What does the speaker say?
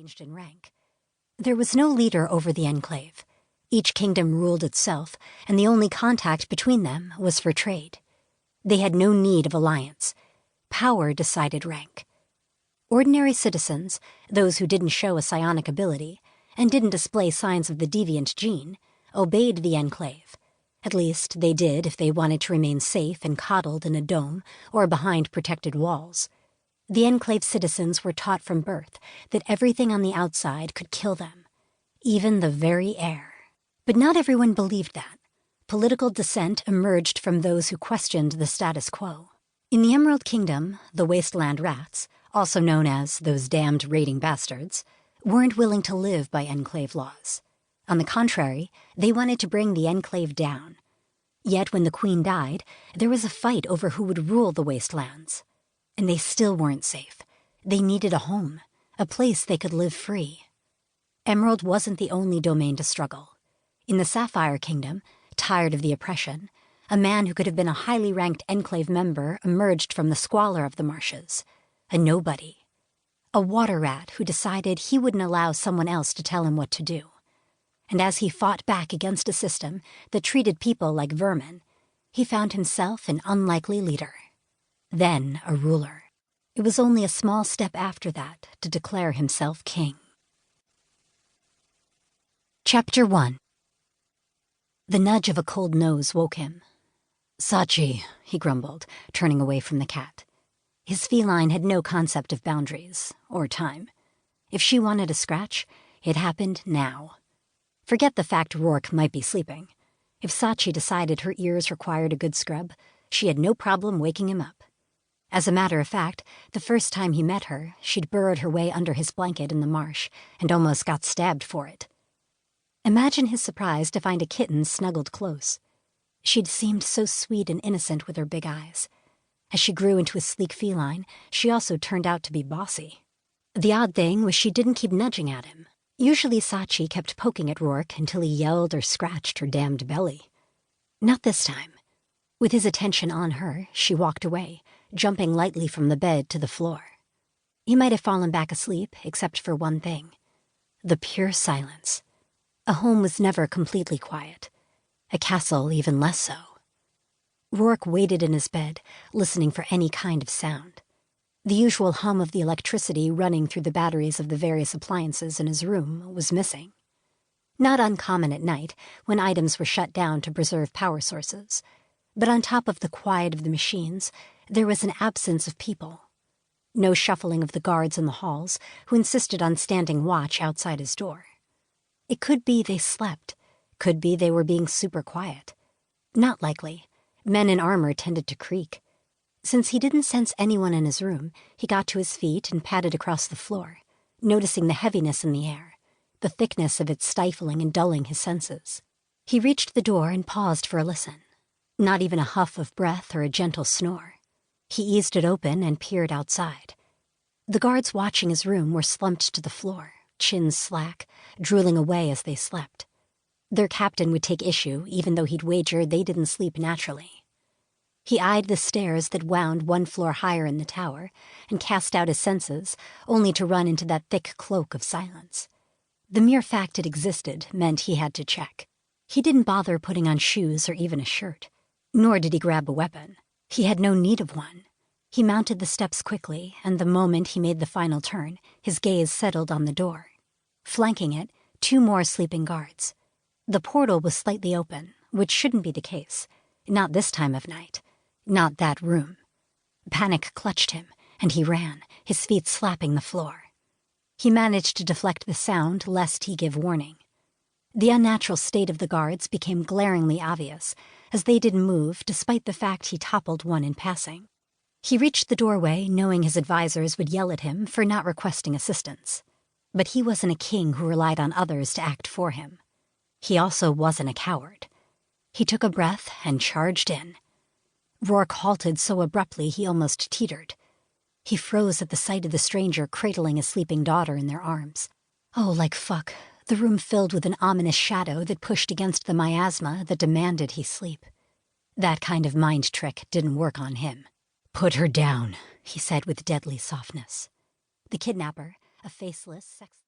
ranged in rank. There was no leader over the enclave. Each kingdom ruled itself, and the only contact between them was for trade. They had no need of alliance. Power decided rank. Ordinary citizens, those who didn't show a psionic ability, and didn't display signs of the deviant gene, obeyed the enclave. At least, they did if they wanted to remain safe and coddled in a dome or behind protected walls. The enclave citizens were taught from birth that everything on the outside could kill them, even the very air. But not everyone believed that. Political dissent emerged from those who questioned the status quo. In the Emerald Kingdom, the Wasteland Rats, also known as those damned raiding bastards, weren't willing to live by enclave laws. On the contrary, they wanted to bring the enclave down. Yet when the queen died, there was a fight over who would rule the wastelands. And they still weren't safe. They needed a home, a place they could live free. Emerald wasn't the only domain to struggle. In the Sapphire Kingdom, tired of the oppression, a man who could have been a highly ranked enclave member emerged from the squalor of the marshes. A nobody. A water rat who decided he wouldn't allow someone else to tell him what to do. And as he fought back against a system that treated people like vermin, he found himself an unlikely leader. Then a ruler. It was only a small step after that to declare himself king. Chapter 1. The nudge of a cold nose woke him. "Sachi," he grumbled, turning away from the cat. His feline had no concept of boundaries, or time. If she wanted a scratch, it happened now. Forget the fact Roark might be sleeping. If Sachi decided her ears required a good scrub, she had no problem waking him up. As a matter of fact, the first time he met her, she'd burrowed her way under his blanket in the marsh and almost got stabbed for it. Imagine his surprise to find a kitten snuggled close. She'd seemed so sweet and innocent with her big eyes. As she grew into a sleek feline, she also turned out to be bossy. The odd thing was she didn't keep nudging at him. Usually Sachi kept poking at Roark until he yelled or scratched her damned belly. Not this time. With his attention on her, she walked away, jumping lightly from the bed to the floor. He might have fallen back asleep, except for one thing. The pure silence. A home was never completely quiet. A castle even less so. Roark waited in his bed, listening for any kind of sound. The usual hum of the electricity running through the batteries of the various appliances in his room was missing. Not uncommon at night, when items were shut down to preserve power sources. But on top of the quiet of the machines, there was an absence of people. No shuffling of the guards in the halls, who insisted on standing watch outside his door. It could be they slept. Could be they were being super quiet. Not likely. Men in armor tended to creak. Since he didn't sense anyone in his room, he got to his feet and padded across the floor, noticing the heaviness in the air, the thickness of it stifling and dulling his senses. He reached the door and paused for a listen. Not even a huff of breath or a gentle snore. He eased it open and peered outside. The guards watching his room were slumped to the floor, chins slack, drooling away as they slept. Their captain would take issue, even though he'd wagered they didn't sleep naturally. He eyed the stairs that wound one floor higher in the tower and cast out his senses, only to run into that thick cloak of silence. The mere fact it existed meant he had to check. He didn't bother putting on shoes or even a shirt, nor did he grab a weapon. He had no need of one. He mounted the steps quickly, and the moment he made the final turn, his gaze settled on the door. Flanking it, 2 more sleeping guards. The portal was slightly open, which shouldn't be the case. Not this time of night. Not that room. Panic clutched him, and he ran, his feet slapping the floor. He managed to deflect the sound lest he give warning. The unnatural state of the guards became glaringly obvious, as they didn't move despite the fact he toppled one in passing. He reached the doorway knowing his advisors would yell at him for not requesting assistance. But he wasn't a king who relied on others to act for him. He also wasn't a coward. He took a breath and charged in. Roark halted so abruptly he almost teetered. He froze at the sight of the stranger cradling his sleeping daughter in their arms. Oh, like fuck, the room filled with an ominous shadow that pushed against the miasma that demanded he sleep. That kind of mind trick didn't work on him. "Put her down," he said with deadly softness. The kidnapper, a faceless, sexless